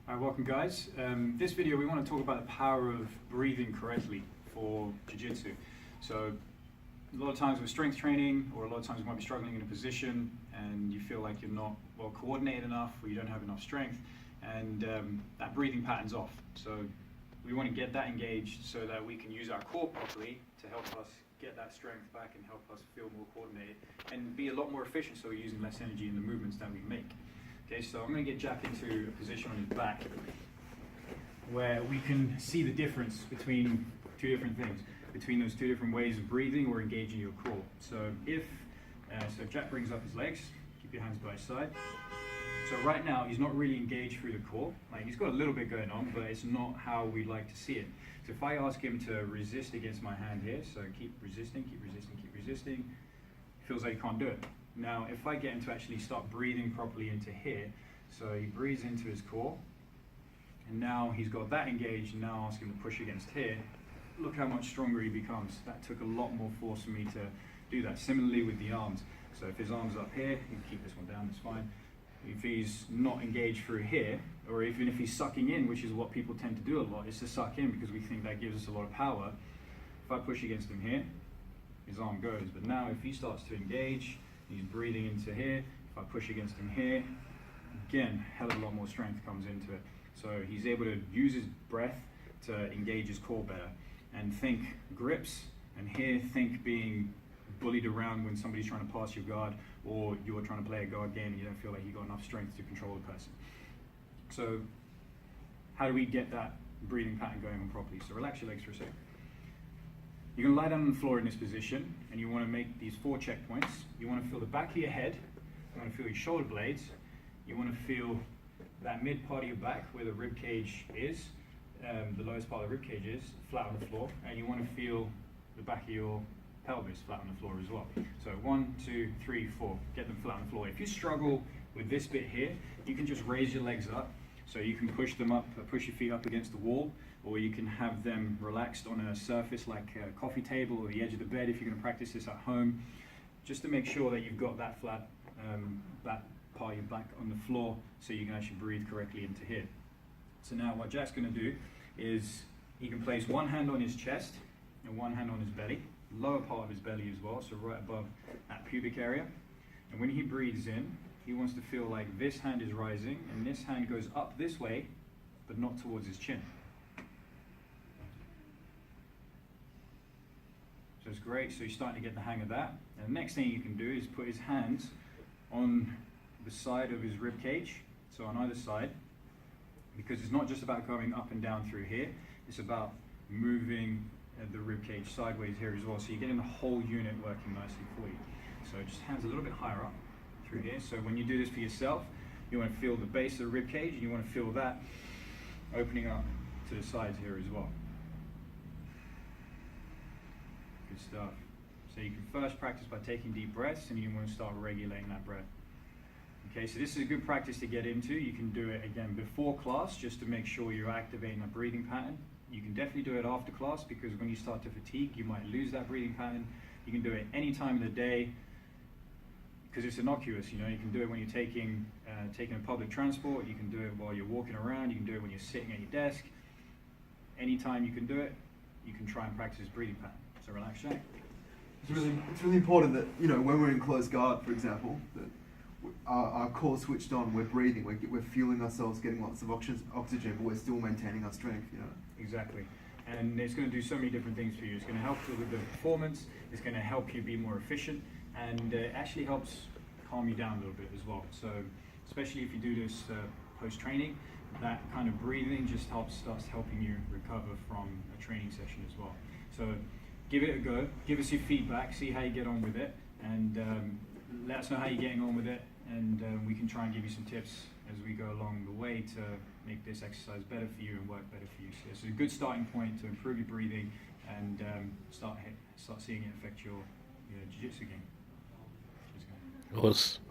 Welcome guys. This video we want to talk about the power of breathing correctly for Jiu-jitsu. So a lot of times with strength training, or a lot of times you might be struggling in a position and you feel like you're not well coordinated enough, or you don't have enough strength, and that breathing pattern's off. So we want to get that engaged so that we can use our core properly to help us get that strength back and help us feel more coordinated and be a lot more efficient, so we're using less energy in the movements that we make. Okay, so I'm going to get Jack into a position on his back where we can see the difference between two different things, between those two different ways of breathing or engaging your core. So if Jack brings up his legs, keep your hands by his side. So right now he's not really engaged through the core. Like, he's got a little bit going on, but it's not how we like to see it. So if I ask him to resist against my hand here, so keep resisting, keep resisting, keep resisting, feels like he can't do it. Now, if I get him to actually start breathing properly into here, so he breathes into his core, and now he's got that engaged, and now ask him to push against here, look how much stronger he becomes. That took a lot more force for me to do that. Similarly with the arms. So if his arm's up here, you can keep this one down, that's fine. If he's not engaged through here, or even if he's sucking in, which is what people tend to do a lot, is to suck in because we think that gives us a lot of power. If I push against him here, his arm goes. But now if he starts to engage, he's breathing into here. If I push against him here, again, hell of a lot more strength comes into it. So he's able to use his breath to engage his core better. And think grips, and here think being bullied around when somebody's trying to pass your guard, or you're trying to play a guard game and you don't feel like you've got enough strength to control the person. So how do we get that breathing pattern going on properly? So relax your legs for a second. You're going to lie down on the floor in this position, and you want to make these 4 checkpoints. You want to feel the back of your head, you want to feel your shoulder blades, you want to feel that mid part of your back where the rib cage is, the lowest part of the rib cage is, flat on the floor, and you want to feel the back of your pelvis flat on the floor as well. So 1, 2, 3, 4, get them flat on the floor. If you struggle with this bit here, you can just raise your legs up, so you can push them up, push your feet up against the wall, or you can have them relaxed on a surface like a coffee table or the edge of the bed if you're going to practice this at home, just to make sure that you've got that flat that part of your back on the floor so you can actually breathe correctly into here. So now what Jack's going to do is he can place one hand on his chest and one hand on his belly, lower part of his belly as well, so right above that pubic area. And when he breathes in, he wants to feel like this hand is rising and this hand goes up this way, but not towards his chin. So it's great, so you're starting to get the hang of that. And the next thing you can do is put his hands on the side of his rib cage, so on either side, because it's not just about going up and down through here, it's about moving the rib cage sideways here as well, so you're getting the whole unit working nicely for you. So just hands a little bit higher up through here. So when you do this for yourself, you want to feel the base of the rib cage, and you want to feel that opening up to the sides here as well. Good stuff. So you can first practice by taking deep breaths, and you want to start regulating that breath. Okay, so this is a good practice to get into. You can do it again before class just to make sure you're activating a breathing pattern. You can definitely do it after class, because when you start to fatigue, you might lose that breathing pattern. You can do it any time of the day because it's innocuous. You know, you can do it when you're taking public transport. You can do it while you're walking around. You can do it when you're sitting at your desk. Anytime you can do it, you can try and practice this breathing pattern. So relax, Jack. It's really important that, you know, when we're in closed guard, for example, that our core switched on, we're breathing, we're fueling ourselves, getting lots of oxygen, but we're still maintaining our strength, you know. Exactly. And it's going to do so many different things for you. It's going to help you with the performance, it's going to help you be more efficient, and it actually helps calm you down a little bit as well. So especially if you do this post-training, that kind of breathing just starts helping you recover from a training session as well. So give it a go, give us your feedback, see how you get on with it, and let us know how you're getting on with it, and we can try and give you some tips as we go along the way to make this exercise better for you and work better for you. So it's a good starting point to improve your breathing and start seeing it affect your jiu-jitsu game. Awesome.